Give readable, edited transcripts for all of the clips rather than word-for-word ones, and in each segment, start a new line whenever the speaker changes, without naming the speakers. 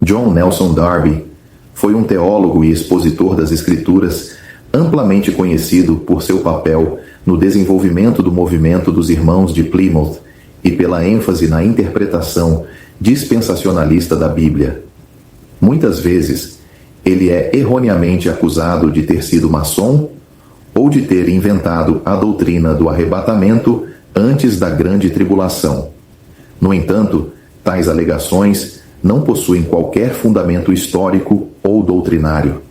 John Nelson Darby foi um teólogo e expositor das Escrituras amplamente conhecido por seu papel no desenvolvimento do movimento dos Irmãos de Plymouth e pela ênfase na interpretação dispensacionalista da Bíblia. Muitas vezes, ele é erroneamente acusado de ter sido maçom ou de ter inventado a doutrina do arrebatamento antes da grande tribulação. No entanto, tais alegações não possuem qualquer fundamento histórico ou doutrinário.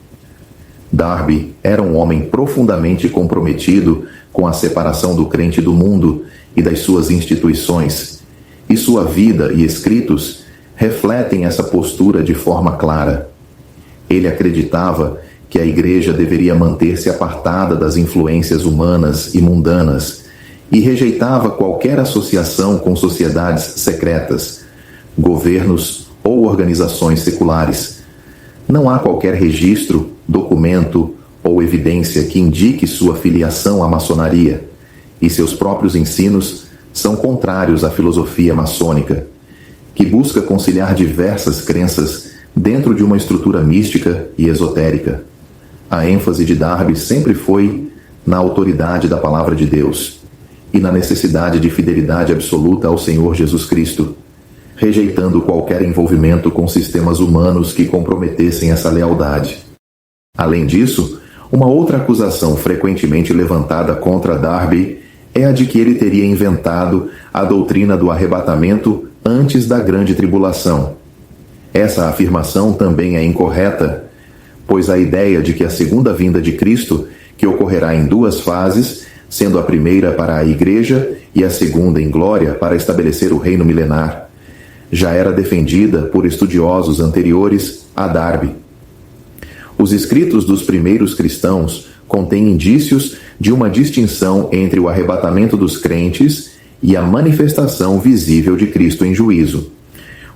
Darby era um homem profundamente comprometido com a separação do crente do mundo e das suas instituições, e sua vida e escritos refletem essa postura de forma clara. Ele acreditava que a igreja deveria manter-se apartada das influências humanas e mundanas e rejeitava qualquer associação com sociedades secretas, governos ou organizações seculares. Não há qualquer registro, documento ou evidência que indique sua filiação à maçonaria, e seus próprios ensinos são contrários à filosofia maçônica, que busca conciliar diversas crenças dentro de uma estrutura mística e esotérica. A ênfase de Darby sempre foi na autoridade da Palavra de Deus e na necessidade de fidelidade absoluta ao Senhor Jesus Cristo, rejeitando qualquer envolvimento com sistemas humanos que comprometessem essa lealdade. Além disso, uma outra acusação frequentemente levantada contra Darby é a de que ele teria inventado a doutrina do arrebatamento antes da grande tribulação. Essa afirmação também é incorreta, pois a ideia de que a segunda vinda de Cristo, que ocorrerá em duas fases, sendo a primeira para a Igreja e a segunda em glória para estabelecer o reino milenar, já era defendida por estudiosos anteriores a Darby. Os escritos dos primeiros cristãos contêm indícios de uma distinção entre o arrebatamento dos crentes e a manifestação visível de Cristo em juízo.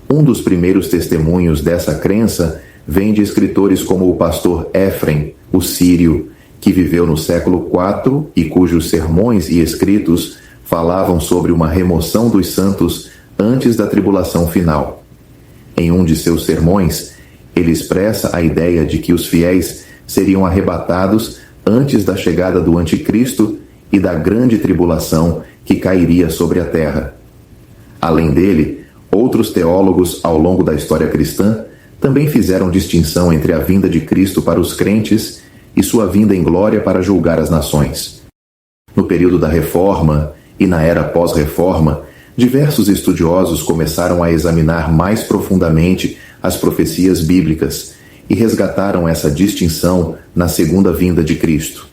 Um dos primeiros testemunhos dessa crença vem de escritores como o pastor Éfrem, o sírio, que viveu no século IV e cujos sermões e escritos falavam sobre uma remoção dos santos antes da tribulação final. Em um de seus sermões, ele expressa a ideia de que os fiéis seriam arrebatados antes da chegada do Anticristo e da grande tribulação que cairia sobre a terra. Além dele, outros teólogos ao longo da história cristã também fizeram distinção entre a vinda de Cristo para os crentes e sua vinda em glória para julgar as nações. No período da Reforma e na era pós-Reforma, diversos estudiosos começaram a examinar mais profundamente as profecias bíblicas e resgataram essa distinção na segunda vinda de Cristo.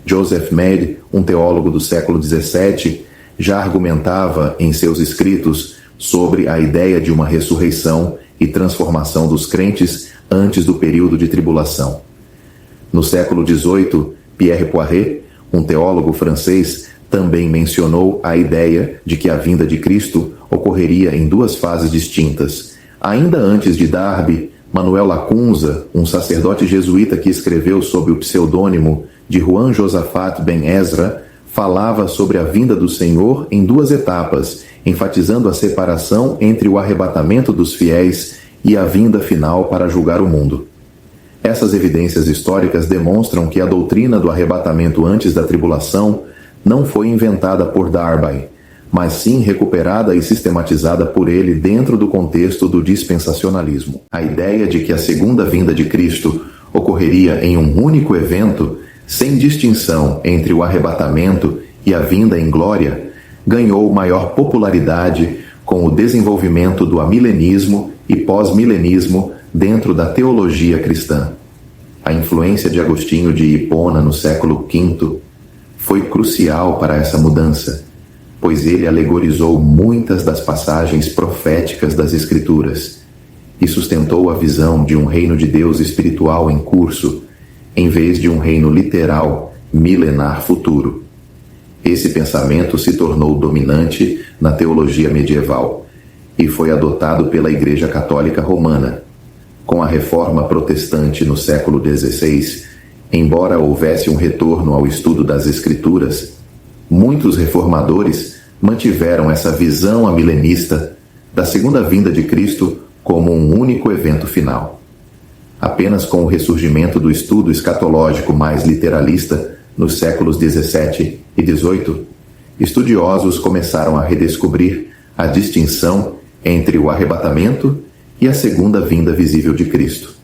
Joseph Mead, um teólogo do século XVII, já argumentava em seus escritos sobre a ideia de uma ressurreição e transformação dos crentes antes do período de tribulação. No século XVIII, Pierre Poiret, um teólogo francês, também mencionou a ideia de que a vinda de Cristo ocorreria em duas fases distintas. Ainda antes de Darby, Manuel Lacunza, um sacerdote jesuíta que escreveu sob o pseudônimo de Juan Josafat Ben Ezra, falava sobre a vinda do Senhor em duas etapas, enfatizando a separação entre o arrebatamento dos fiéis e a vinda final para julgar o mundo. Essas evidências históricas demonstram que a doutrina do arrebatamento antes da tribulação não foi inventada por Darby, mas sim recuperada e sistematizada por ele dentro do contexto do dispensacionalismo. A ideia de que a segunda vinda de Cristo ocorreria em um único evento, sem distinção entre o arrebatamento e a vinda em glória, ganhou maior popularidade com o desenvolvimento do amilenismo e pós-milenismo dentro da teologia cristã. A influência de Agostinho de Hipona no século V foi crucial para essa mudança, pois ele alegorizou muitas das passagens proféticas das Escrituras e sustentou a visão de um reino de Deus espiritual em curso, em vez de um reino literal, milenar futuro. Esse pensamento se tornou dominante na teologia medieval e foi adotado pela Igreja Católica Romana. Com a Reforma Protestante no século XVI, embora houvesse um retorno ao estudo das Escrituras, muitos reformadores mantiveram essa visão amilenista da segunda vinda de Cristo como um único evento final. Apenas com o ressurgimento do estudo escatológico mais literalista, nos séculos XVII e XVIII, estudiosos começaram a redescobrir a distinção entre o arrebatamento e a segunda vinda visível de Cristo.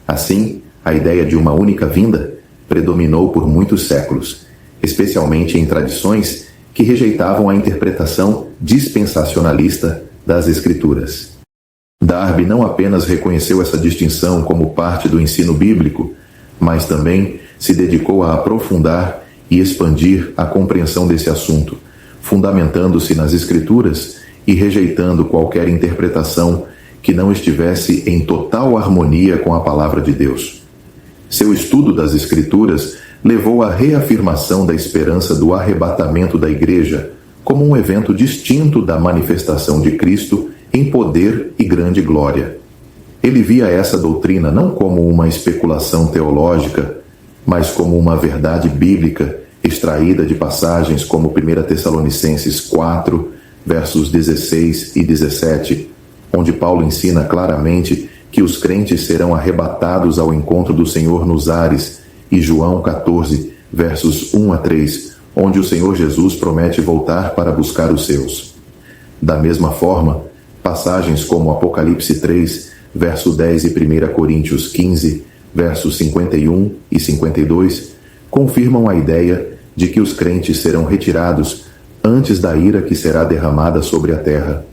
Assim, a ideia de uma única vinda predominou por muitos séculos, especialmente em tradições que rejeitavam a interpretação dispensacionalista das Escrituras. Darby não apenas reconheceu essa distinção como parte do ensino bíblico, mas também se dedicou a aprofundar e expandir a compreensão desse assunto, fundamentando-se nas Escrituras e rejeitando qualquer interpretação que não estivesse em total harmonia com a palavra de Deus. Seu estudo das Escrituras levou à reafirmação da esperança do arrebatamento da Igreja como um evento distinto da manifestação de Cristo em poder e grande glória. Ele via essa doutrina não como uma especulação teológica, mas como uma verdade bíblica extraída de passagens como 1 Tessalonicenses 4, versos 16 e 17, onde Paulo ensina claramente que os crentes serão arrebatados ao encontro do Senhor nos ares, e João 14, versos 1 a 3, onde o Senhor Jesus promete voltar para buscar os seus. Da mesma forma, passagens como Apocalipse 3, verso 10 e 1 Coríntios 15, versos 51 e 52, confirmam a ideia de que os crentes serão retirados antes da ira que será derramada sobre a terra.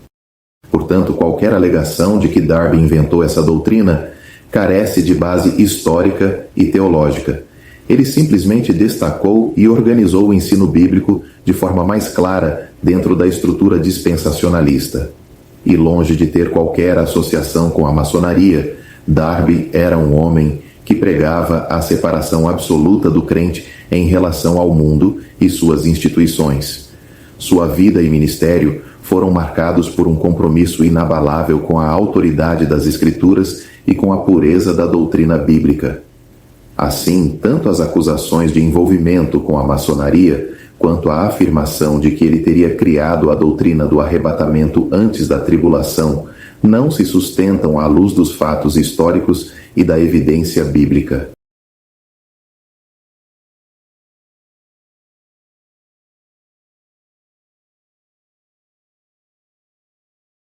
Portanto, qualquer alegação de que Darby inventou essa doutrina carece de base histórica e teológica. Ele simplesmente destacou e organizou o ensino bíblico de forma mais clara dentro da estrutura dispensacionalista. E longe de ter qualquer associação com a maçonaria, Darby era um homem que pregava a separação absoluta do crente em relação ao mundo e suas instituições. Sua vida e ministério foram marcados por um compromisso inabalável com a autoridade das Escrituras e com a pureza da doutrina bíblica. Assim, tanto as acusações de envolvimento com a maçonaria, quanto a afirmação de que ele teria criado a doutrina do arrebatamento antes da tribulação, não se sustentam à luz dos fatos históricos e da evidência bíblica.